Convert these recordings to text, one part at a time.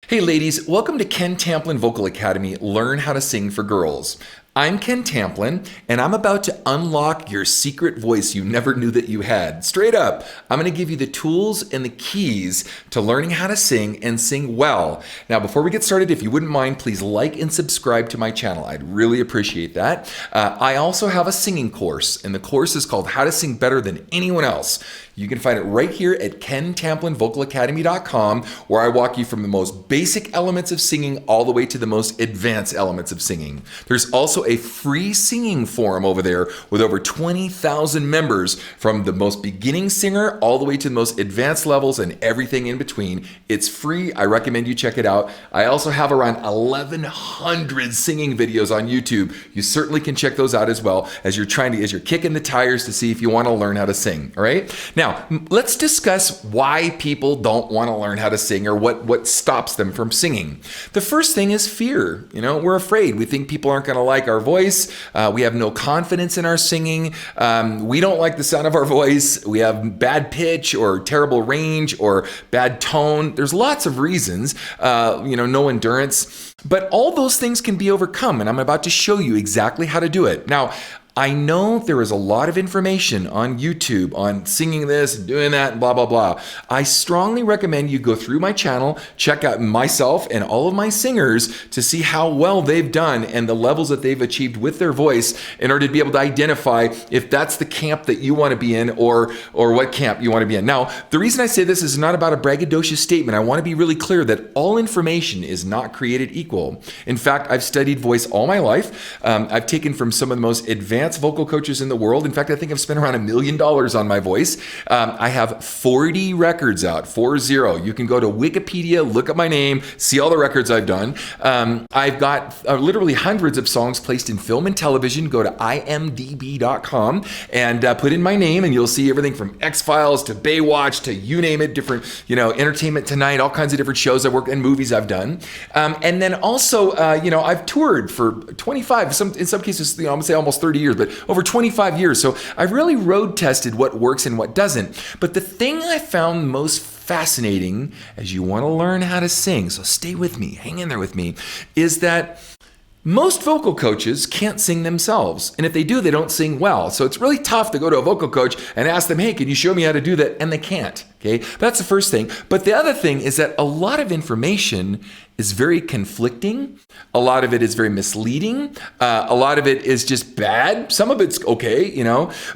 Hey ladies, welcome to Ken Tamplin Vocal Academy, Learn How to Sing for Girls. I'm Ken Tamplin, and I'm about to unlock your secret voice you never knew that you had. Straight up, I'm going to give you the tools and the keys to learning how to sing and sing well. Now, before we get started, if you wouldn't mind, please like and subscribe to my channel. I'd really appreciate that. I also have a singing course, and the course is called How to Sing Better Than Anyone Else. You can find it right here at kentamplinvocalacademy.com, where I walk you from the most basic elements of singing all the way to the most advanced elements of singing. There's also a free singing forum over there with over 20,000 members, from the most beginning singer all the way to the most advanced levels and everything in between. It's free. I recommend you check it out. I also have around 1,100 singing videos on YouTube. You certainly can check those out as well as you're kicking the tires to see if you want to learn how to sing. All right? Now, let's discuss why people don't want to learn how to sing, or what stops them from singing. The first thing is fear. We're afraid. We think people aren't going to like our voice. We have no confidence in our singing. We don't like the sound of our voice. We have bad pitch or terrible range or bad tone. There's lots of reasons, no endurance. But all those things can be overcome, and I'm about to show you exactly how to do it. Now, I know there is a lot of information on YouTube on singing this and doing that and blah, blah, blah. I strongly recommend you go through my channel, check out myself and all of my singers to see how well they've done and the levels that they've achieved with their voice in order to be able to identify if that's the camp that you want to be in or what camp you want to be in. Now, the reason I say this is not about a braggadocious statement. I want to be really clear that all information is not created equal. In fact, I've studied voice all my life. I've taken from some of the most advanced vocal coaches in the world. In fact, I think I've spent around $1 million on my voice. I have 40 records out, 40. You can go to Wikipedia, look up my name, see all the records I've done. I've got literally hundreds of songs placed in film and television. Go to imdb.com and put in my name, and you'll see everything from X-Files to Baywatch to you name it, different, Entertainment Tonight, all kinds of different shows I've worked in, movies I've done. And then also, I've toured for 25, in some cases, I'm gonna say almost 30 years, but over 25 years. So I've really road tested what works and what doesn't. But the thing I found most fascinating as you want to learn how to sing, so stay with me, hang in there with me, is that most vocal coaches can't sing themselves. And if they do, they don't sing well. So it's really tough to go to a vocal coach and ask them, hey, can you show me how to do that? And they can't. Okay, that's the first thing. But the other thing is that a lot of information is very conflicting. A lot of it is very misleading. A lot of it is just bad. Some of it's okay,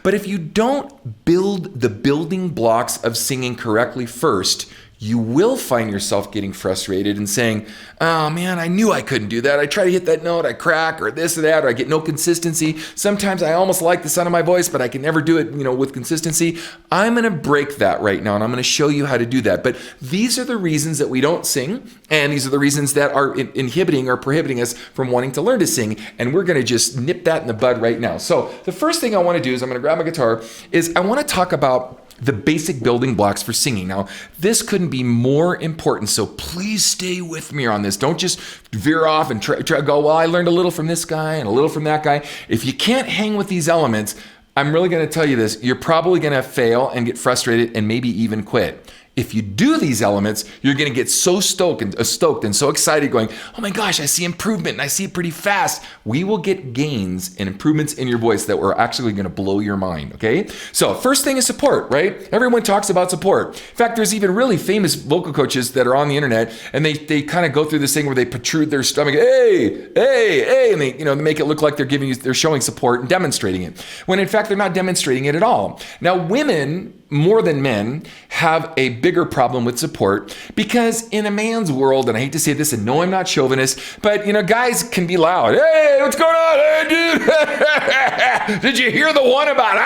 But if you don't build the building blocks of singing correctly first, you will find yourself getting frustrated and saying, oh man, I knew I couldn't do that. I try to hit that note, I crack, or this or that, or I get no consistency. Sometimes I almost like the sound of my voice, but I can never do it, with consistency. I'm going to break that right now, and I'm going to show you how to do that. But these are the reasons that we don't sing, and these are the reasons that are inhibiting or prohibiting us from wanting to learn to sing, and we're going to just nip that in the bud right now. So the first thing I want to do is I'm going to grab my guitar, is I want to talk about the basic building blocks for singing. Now, this couldn't be more important, so please stay with me on this. Don't just veer off and try to go, well, I learned a little from this guy and a little from that guy. If you can't hang with these elements, I'm really going to tell you this, you're probably going to fail and get frustrated and maybe even quit. If you do these elements, you're going to get so stoked and so excited going, oh my gosh, I see improvement and I see it pretty fast. We will get gains and improvements in your voice that are actually going to blow your mind, okay? So first thing is support, right? Everyone talks about support. In fact, there's even really famous vocal coaches that are on the internet, and they kind of go through this thing where they protrude their stomach, hey, and they make it look like they're showing support and demonstrating it, when in fact they're not demonstrating it at all. Now, women, more than men, have a bigger problem with support, because in a man's world, and I hate to say this, and no, I'm not chauvinist, but guys can be loud. Hey, what's going on? Hey, dude. Did you hear the one about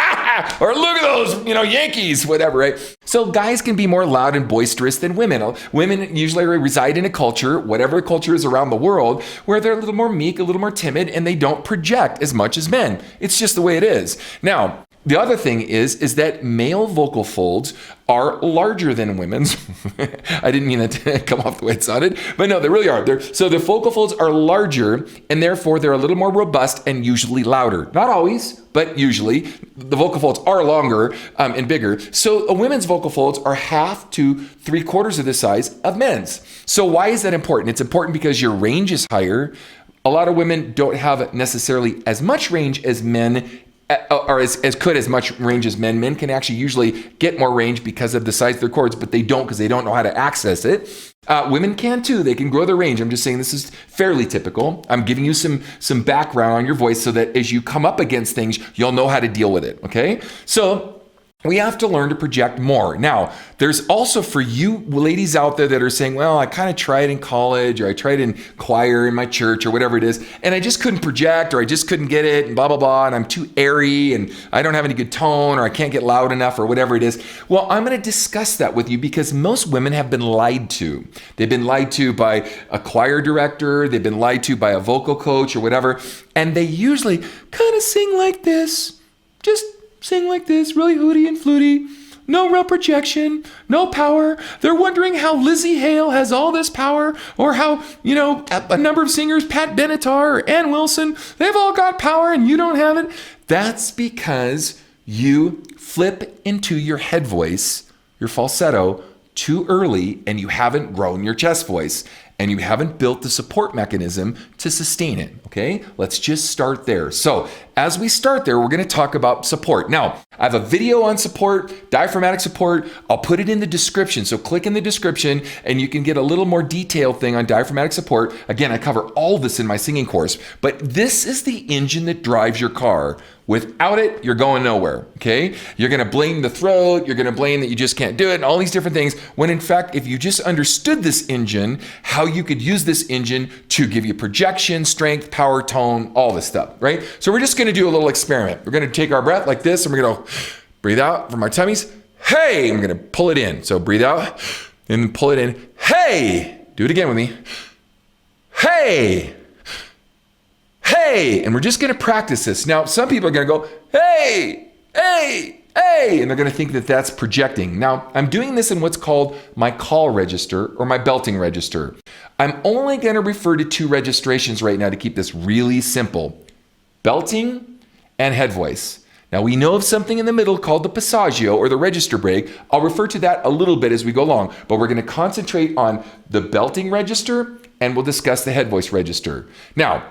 or look at those, Yankees, whatever, right? So guys can be more loud and boisterous than women. Women usually reside in a culture, whatever culture is around the world, where they're a little more meek, a little more timid, and they don't project as much as men. It's just the way it is. Now, The other thing is that male vocal folds are larger than women's. I didn't mean that to come off the way it sounded, but no, they really are. So the vocal folds are larger, and therefore they're a little more robust and usually louder. Not always, but usually the vocal folds are longer and bigger. So a women's vocal folds are 1/2 to 3/4 of the size of men's. So why is that important? It's important because your range is higher. A lot of women don't have necessarily as much range as men, or as much range as men. Men can actually usually get more range because of the size of their cords, but they don't because they don't know how to access it. Women can too. They can grow their range. I'm just saying this is fairly typical. I'm giving you some background on your voice so that as you come up against things, you'll know how to deal with it, okay? So we have to learn to project more. Now, there's also for you ladies out there that are saying, well, I kind of tried in college, or I tried in choir in my church, or whatever it is, and I just couldn't project, or I just couldn't get it, and blah, blah, blah, and I'm too airy, and I don't have any good tone, or I can't get loud enough, or whatever it is. Well, I'm going to discuss that with you because most women have been lied to. They've been lied to by a choir director, they've been lied to by a vocal coach, or whatever, and they usually kind of sing like this, just sing like this, really hooty and fluty, no real projection, no power. They're wondering how Lizzie Hale has all this power, or how, a number of singers, Pat Benatar or Ann Wilson, they've all got power and you don't have it. That's because you flip into your head voice, your falsetto, too early, and you haven't grown your chest voice, and you haven't built the support mechanism to sustain it, okay? Let's just start there. So as we start there, we're gonna talk about support. Now, I have a video on support, diaphragmatic support. I'll put it in the description. So click in the description and you can get a little more detailed thing on diaphragmatic support. Again, I cover all this in my singing course, but this is the engine that drives your car. Without it, you're going nowhere, okay? You're gonna blame the throat, you're gonna blame that you just can't do it, and all these different things, when in fact, if you just understood this engine, how you could use this engine to give you projection, strength, power, tone, all this stuff, right? So we're just gonna do a little experiment. We're gonna take our breath like this, and we're gonna breathe out from our tummies, hey, I'm gonna pull it in. So breathe out, and pull it in, hey! Do it again with me. Hey! Hey, and we're just gonna practice this. Now, some people are gonna go, hey, hey, hey, and they're gonna think that that's projecting. Now, I'm doing this in what's called my call register or my belting register. I'm only gonna refer to 2 registrations right now to keep this really simple. Belting and head voice. Now, we know of something in the middle called the passaggio or the register break. I'll refer to that a little bit as we go along, but we're gonna concentrate on the belting register and we'll discuss the head voice register. Now,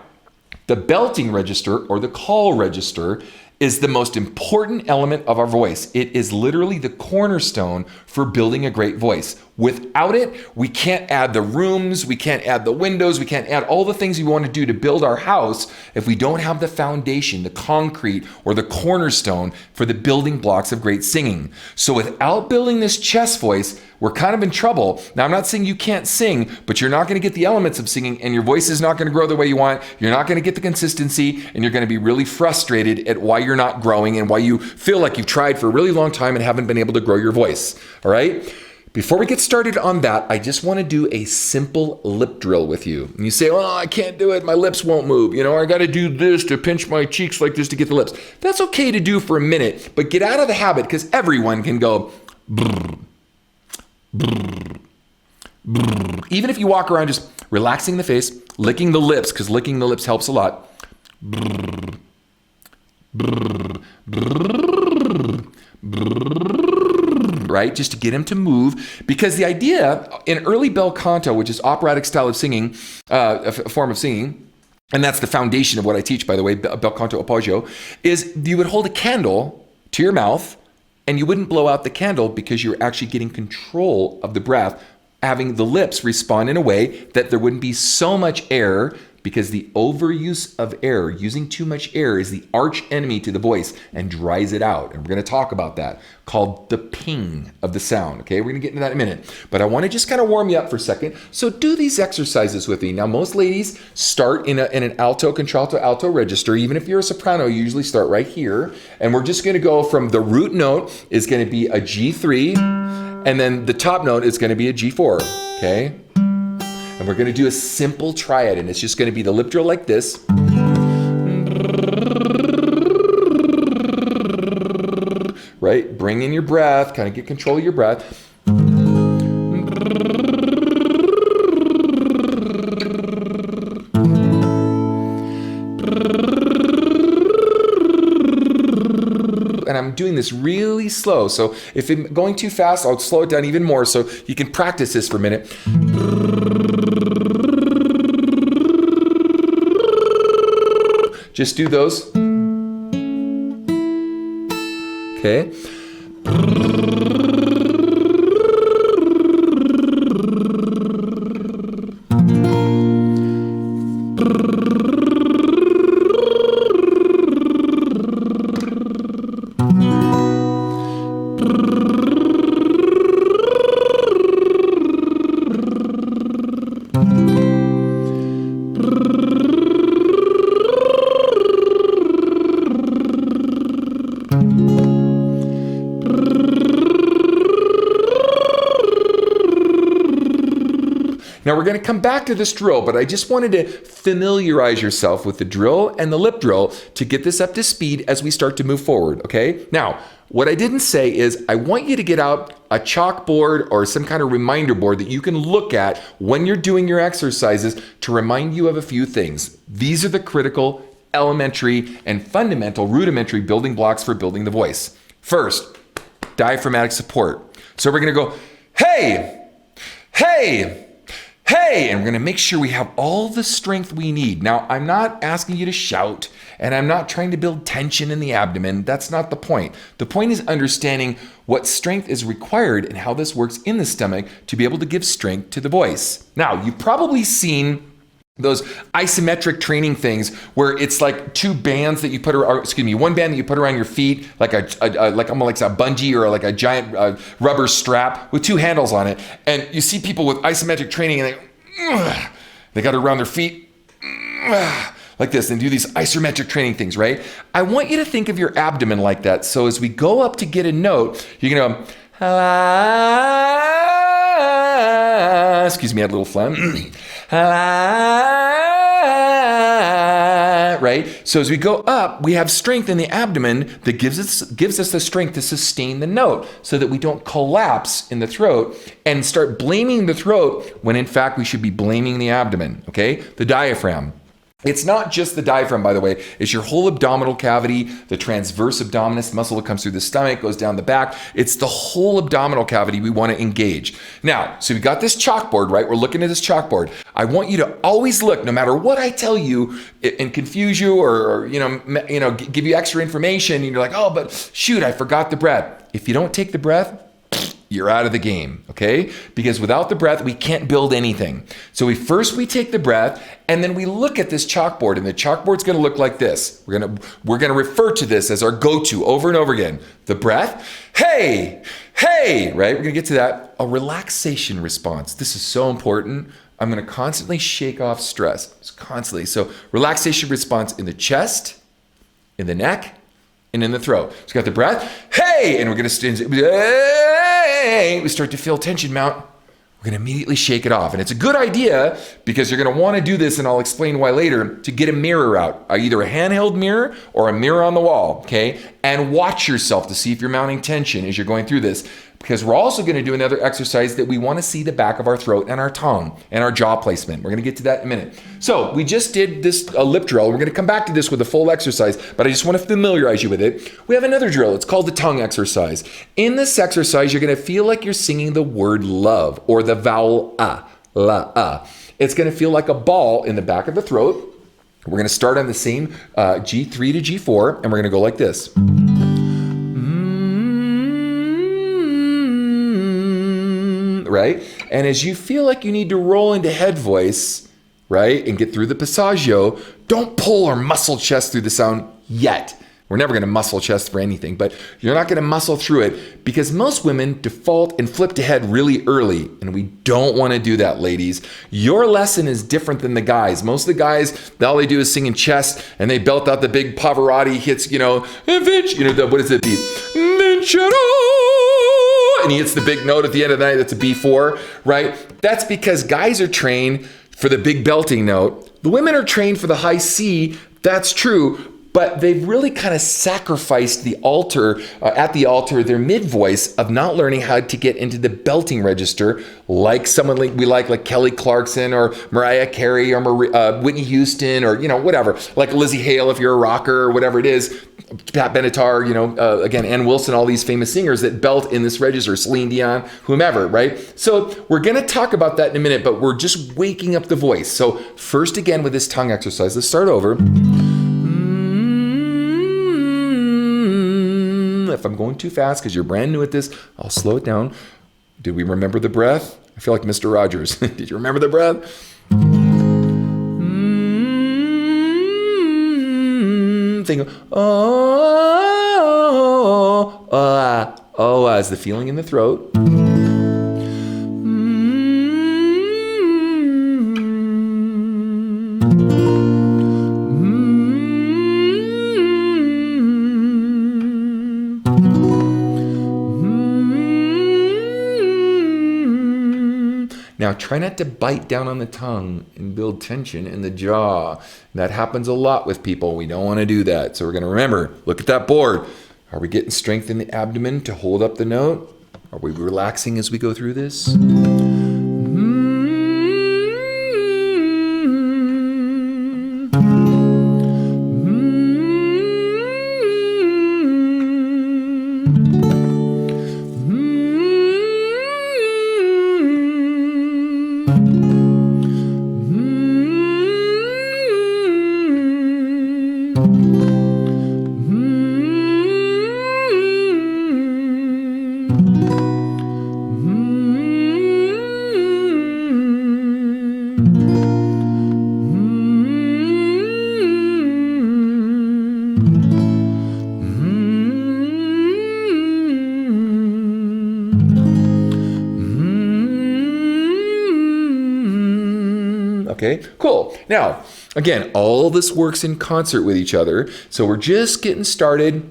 the belting register or the call register is the most important element of our voice. It is literally the cornerstone for building a great voice. Without it, we can't add the rooms, we can't add the windows, we can't add all the things we want to do to build our house if we don't have the foundation, the concrete, or the cornerstone for the building blocks of great singing. So without building this chest voice, we're kind of in trouble. Now, I'm not saying you can't sing, but you're not going to get the elements of singing, and your voice is not going to grow the way you want. You're not going to get the consistency, and you're going to be really frustrated at why you're not growing and why you feel like you've tried for a really long time and haven't been able to grow your voice. All right? Before we get started on that, I just want to do a simple lip drill with you. And you say, well, I can't do it. My lips won't move. I got to do this to pinch my cheeks like this to get the lips. That's okay to do for a minute, but get out of the habit because everyone can go brrr, brrr, brrr. Even if you walk around just relaxing the face, licking the lips, because licking the lips helps a lot. Brrr, brrr, brrr, brrr. Right? Just to get him to move. Because the idea in early bel canto, which is operatic style of singing, a form of singing, and that's the foundation of what I teach, by the way, bel canto appoggio, is you would hold a candle to your mouth and you wouldn't blow out the candle because you're actually getting control of the breath, having the lips respond in a way that there wouldn't be so much air, because the overuse of air, using too much air, is the arch enemy to the voice and dries it out. And we're going to talk about that, called the ping of the sound. Okay, we're going to get into that in a minute. But I want to just kind of warm you up for a second. So do these exercises with me. Now, most ladies start in an alto, contralto, alto register. Even if you're a soprano, you usually start right here. And we're just going to go from the root note is going to be a G3, and then the top note is going to be a G4. Okay? And we're going to do a simple triad, and it's just going to be the lip drill like this. right? Bring in your breath, kind of get control of your breath. And I'm doing this really slow. So if I'm going too fast, I'll slow it down even more so you can practice this for a minute. Just do those. Okay. Now we're going to come back to this drill, but I just wanted to familiarize yourself with the drill and the lip drill to get this up to speed as we start to move forward, okay? Now, what I didn't say is I want you to get out a chalkboard or some kind of reminder board that you can look at when you're doing your exercises to remind you of a few things. These are the critical, elementary, and fundamental rudimentary building blocks for building the voice. First, diaphragmatic support. So we're going to go, hey, hey, hey, and we're gonna make sure we have all the strength we need. Now, I'm not asking you to shout, and I'm not trying to build tension in the abdomen. That's not the point. The point is understanding what strength is required and how this works in the stomach to be able to give strength to the voice. Now, you've probably seen those isometric training things where it's like two bands that you put around, one band that you put around your feet, like almost like a bungee or like a giant rubber strap with two handles on it. And you see people with isometric training and they got it around their feet like this and do these isometric training things, right? I want you to think of your abdomen like that. So as we go up to get a note, you're gonna go, excuse me, I had a little phlegm. Right? So as we go up, we have strength in the abdomen that gives us the strength to sustain the note so that we don't collapse in the throat and start blaming the throat when in fact we should be blaming the abdomen, okay? The diaphragm. It's not just the diaphragm, by the way. It's your whole abdominal cavity, the transverse abdominis muscle that comes through the stomach, goes down the back. It's the whole abdominal cavity we want to engage. Now, so we got this chalkboard, right? We're looking at this chalkboard. I want you to always look, no matter what I tell you and confuse you or give you extra information, and you're like, oh, but shoot, I forgot the breath. If you don't take the breath, you're out of the game, okay? Because without the breath, we can't build anything. So we take the breath, and then we look at this chalkboard, and the chalkboard's gonna look like this. We're gonna refer to this as our go-to over and over again. The breath, hey, hey, right? We're gonna get to that. A relaxation response. This is so important. I'm gonna constantly shake off stress, constantly. So relaxation response in the chest, in the neck, and in the throat. So we got the breath, hey, and we're gonna we start to feel tension mount. We're gonna immediately shake it off. And it's a good idea because you're gonna wanna do this, and I'll explain why later, to get a mirror out, either a handheld mirror or a mirror on the wall, okay? And watch yourself to see if you're mounting tension as you're going through this. Because we're also gonna do another exercise that we wanna see the back of our throat and our tongue and our jaw placement. We're gonna get to that in a minute. So we just did this lip drill. We're gonna come back to this with a full exercise, but I just wanna familiarize you with it. We have another drill. It's called the tongue exercise. In this exercise, you're gonna feel like you're singing the word love or the vowel la. It's gonna feel like a ball in the back of the throat. We're gonna start on the same G3 to G4, and we're gonna go like this. Right? And as you feel like you need to roll into head voice, right, and get through the passaggio, don't pull or muscle chest through the sound yet. We're never going to muscle chest for anything, but you're not going to muscle through it because most women default and flip to head really early, and we don't want to do that, ladies. Your lesson is different than the guys. Most of the guys, all they do is sing in chest, and they belt out the big Pavarotti hits, what is it? And he hits the big note at the end of the night. That's a B4, right? That's because guys are trained for the big belting note. The women are trained for the high C. That's true. but they've really kind of sacrificed the altar, at the altar, their mid voice of not learning how to get into the belting register like someone we like Kelly Clarkson or Mariah Carey or Whitney Houston or, whatever, like Lizzie Hale if you're a rocker or whatever it is, Pat Benatar, again, Ann Wilson, all these famous singers that belt in this register, Celine Dion, whomever, right? So we're going to talk about that in a minute, but we're just waking up the voice. So first, again, with this tongue exercise, let's start over. If I'm going too fast because you're brand new at this, I'll slow it down. Did we remember the breath? I feel like Mr. Rogers. Did you remember the breath? Think, is the feeling in the throat. Now, try not to bite down on the tongue and build tension in the jaw. That happens a lot with people. We don't want to do that. So we're going to remember, look at that board. Are we getting strength in the abdomen to hold up the note? Are we relaxing as we go through this? Okay, cool. Now, again, all this works in concert with each other. So we're just getting started.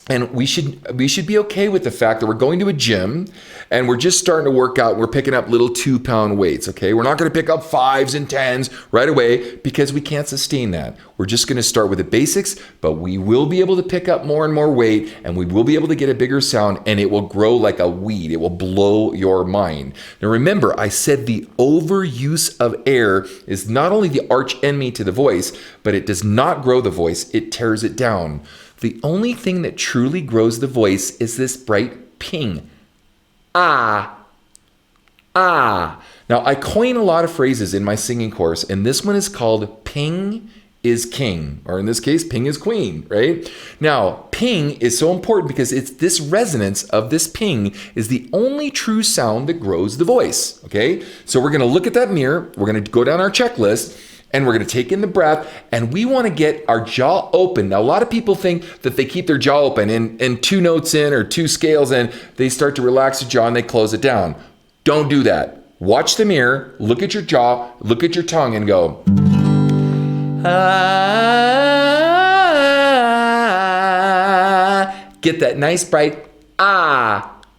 And we should be okay with the fact that we're going to a gym and we're just starting to work out. We're picking up little 2-pound weights, okay? We're not going to pick up 5s and 10s right away because we can't sustain that. We're just going to start with the basics, but we will be able to pick up more and more weight and we will be able to get a bigger sound and it will grow like a weed. It will blow your mind. Now remember, I said the overuse of air is not only the arch enemy to the voice, but it does not grow the voice, it tears it down. The only thing that truly grows the voice is this bright ping. Ah, ah. Now, I coin a lot of phrases in my singing course, and this one is called ping is king, or in this case, ping is queen, right? Now, ping is so important because it's this resonance of this ping is the only true sound that grows the voice, okay? So we're gonna look at that mirror, we're gonna go down our checklist, and we're going to take in the breath, and we want to get our jaw open. Now, a lot of people think that they keep their jaw open, and 2 notes in or 2 scales in, they start to relax the jaw and they close it down. Don't do that. Watch the mirror, look at your jaw, look at your tongue, and go. Get that nice bright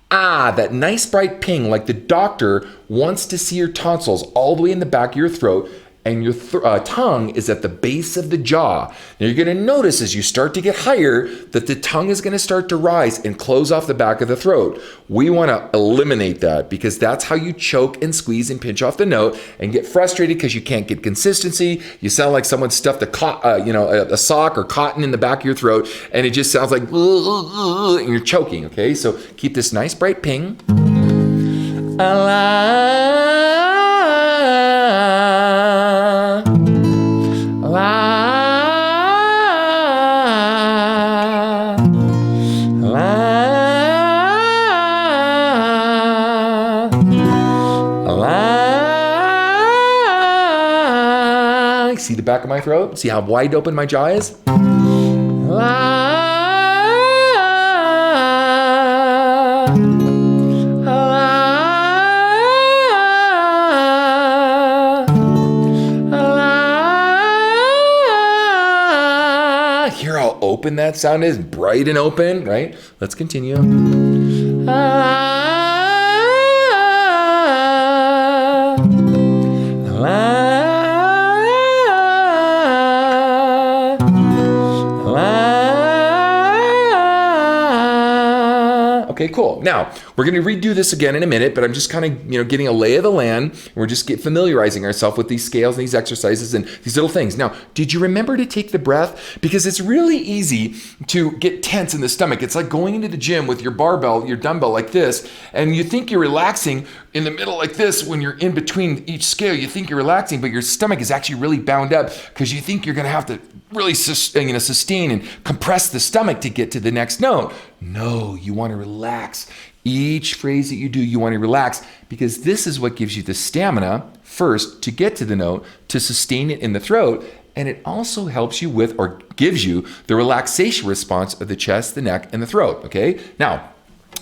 that nice bright ping, like the doctor wants to see your tonsils all the way in the back of your throat, and your tongue is at the base of the jaw. Now you're going to notice as you start to get higher that the tongue is going to start to rise and close off the back of the throat. We want to eliminate that because that's how you choke and squeeze and pinch off the note and get frustrated because you can't get consistency. You sound like someone stuffed a sock or cotton in the back of your throat, and it just sounds like and you're choking. Okay, so keep this nice bright ping. See the back of my throat? See how wide open my jaw is? Hear how open that sound is? Bright and open, right? Let's continue. Okay, cool. Now, we're going to redo this again in a minute, but I'm just kind of, getting a lay of the land. And we're just familiarizing ourselves with these scales and these exercises and these little things. Now, did you remember to take the breath? Because it's really easy to get tense in the stomach. It's like going into the gym with your barbell, your dumbbell like this, and you think you're relaxing in the middle like this when you're in between each scale. You think you're relaxing, but your stomach is actually really bound up because you think you're going to have to really sustain and compress the stomach to get to the next note. No, you want to relax. Each phrase that you do, you want to relax because this is what gives you the stamina first to get to the note, to sustain it in the throat, and it also helps you with or gives you the relaxation response of the chest, the neck, and the throat, okay? Now,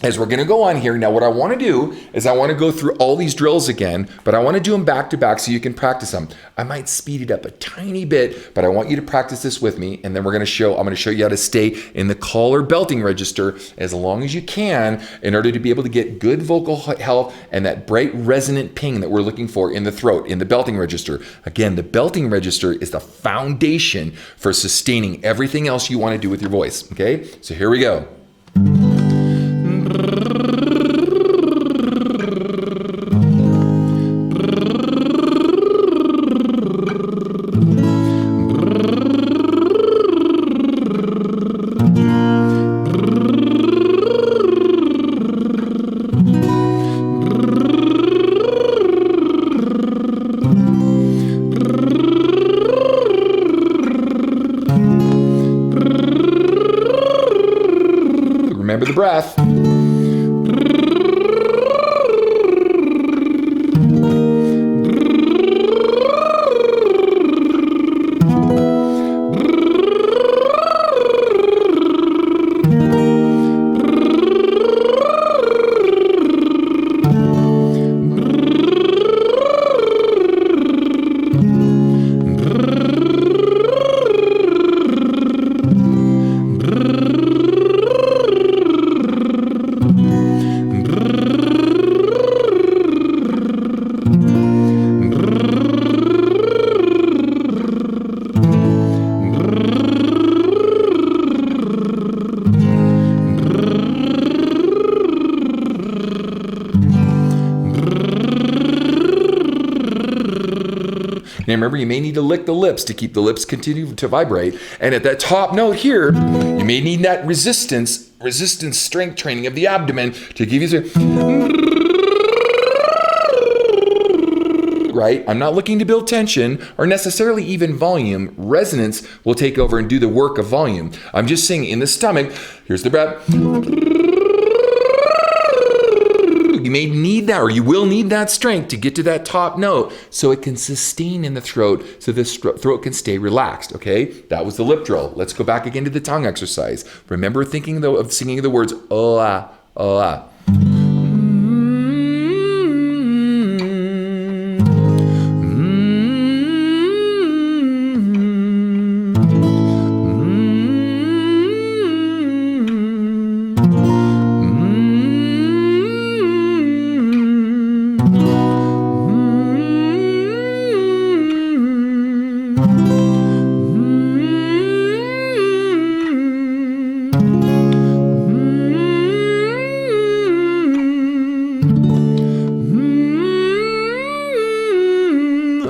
as we're going to go on here, now what I want to do is I want to go through all these drills again, but I want to do them back to back so you can practice them. I might speed it up a tiny bit, but I want you to practice this with me, and then I'm going to show you how to stay in the collar belting register as long as you can in order to be able to get good vocal health and that bright resonant ping that we're looking for in the throat, in the belting register. Again, the belting register is the foundation for sustaining everything else you want to do with your voice, okay? So here we go. Remember the breath. Now remember, you may need to lick the lips to keep the lips continue to vibrate. And at that top note here, you may need that resistance strength training of the abdomen to give you right? I'm not looking to build tension or necessarily even volume. Resonance will take over and do the work of volume. I'm just saying in the stomach, here's the breath. You may need that, or you will need that strength to get to that top note so it can sustain in the throat, so the throat can stay relaxed, okay? That was the lip drill. Let's go back again to the tongue exercise. Remember thinking of singing the words, oh, ah, oh, ah.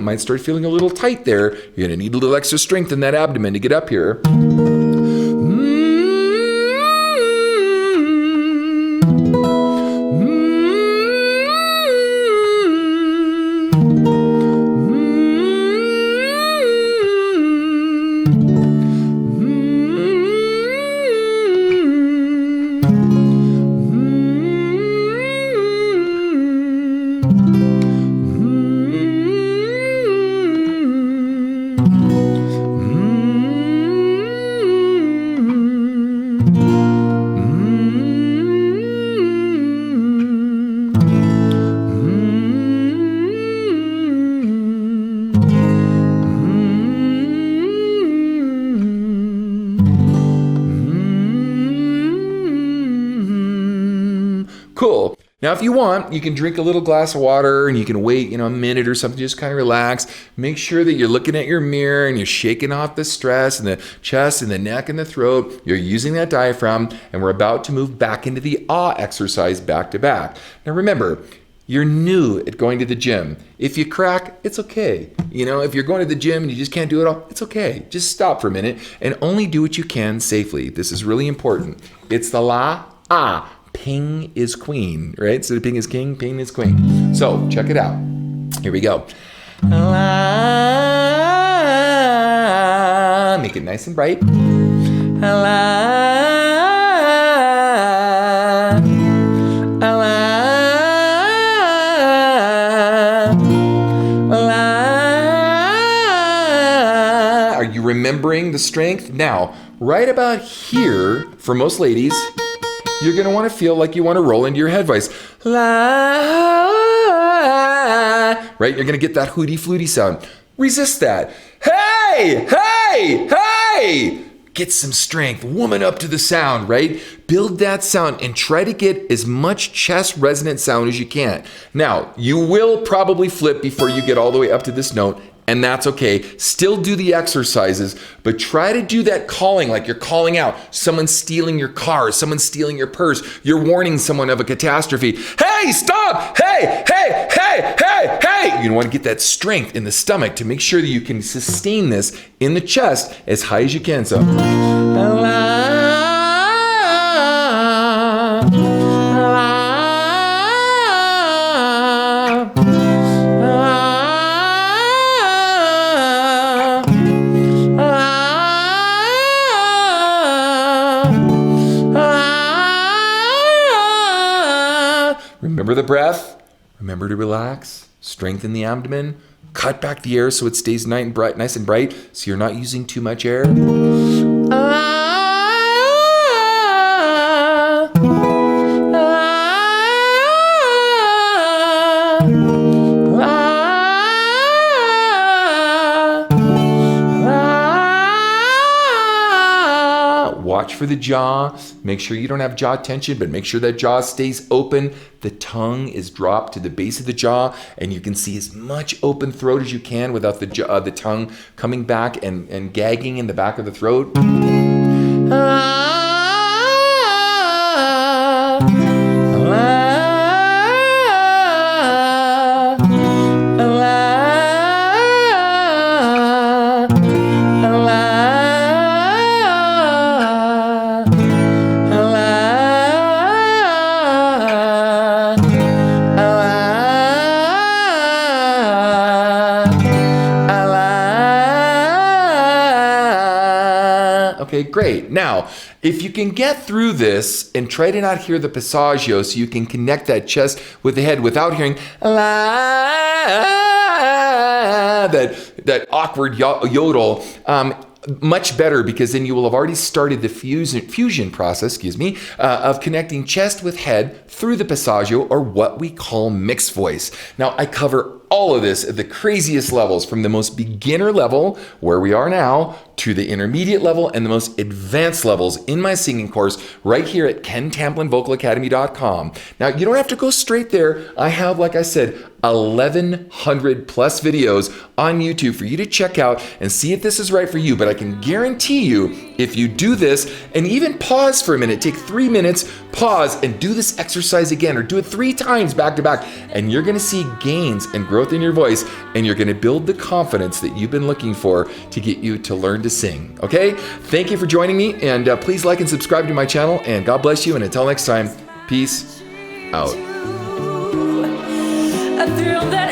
Might start feeling a little tight there. You're gonna need a little extra strength in that abdomen to get up here. Now, if you want, you can drink a little glass of water and you can wait, a minute or something, just kind of relax. Make sure that you're looking at your mirror and you're shaking off the stress in the chest and the neck and the throat. You're using that diaphragm, and we're about to move back into the ah exercise back to back. Now, remember, you're new at going to the gym. If you crack, it's okay. If you're going to the gym and you just can't do it all, it's okay. Just stop for a minute and only do what you can safely. This is really important. It's the la, ah. Ping is queen, right? So the ping is king, ping is queen. So check it out. Here we go. La, make it nice and bright. La, la, la. Are you remembering the strength? Now, right about here, for most ladies, you're going to want to feel like you want to roll into your head voice. La, right? You're going to get that hooty fluty sound. Resist that. Hey, hey, hey! Get some strength. Woman up to the sound, right? Build that sound and try to get as much chest resonant sound as you can. Now, you will probably flip before you get all the way up to this note, and that's okay. Still do the exercises, but try to do that calling like you're calling out. Someone's stealing your car, someone's stealing your purse, you're warning someone of a catastrophe. Hey, stop! Hey, hey, hey, hey, hey! You want to get that strength in the stomach to make sure that you can sustain this in the chest as high as you can. So, remember the breath, remember to relax, strengthen the abdomen, cut back the air so it stays nice and bright, so you're not using too much air. Watch for the jaw. Make sure you don't have jaw tension, but make sure that jaw stays open. The tongue is dropped to the base of the jaw, and you can see as much open throat as you can without the tongue coming back and gagging in the back of the throat. Okay, great. Now, if you can get through this and try to not hear the passaggio so you can connect that chest with the head without hearing la, that awkward yodel, much better, because then you will have already started the fusion process, of connecting chest with head through the passaggio, or what we call mixed voice. Now, I cover all of this at the craziest levels, from the most beginner level, where we are now, to the intermediate level and the most advanced levels in my singing course right here at KenTamplinVocalAcademy.com. Now, you don't have to go straight there. I have, like I said, 1,100 plus videos on YouTube for you to check out and see if this is right for you. But I can guarantee you, if you do this and even pause for a minute, take 3 minutes, pause, and do this exercise again, or do it 3 times back to back, and you're going to see gains and growth in your voice, and you're going to build the confidence that you've been looking for to get you to learn to sing. Okay? Thank you for joining me, and please like and subscribe to my channel, and God bless you, and until next time, peace out. A thrill that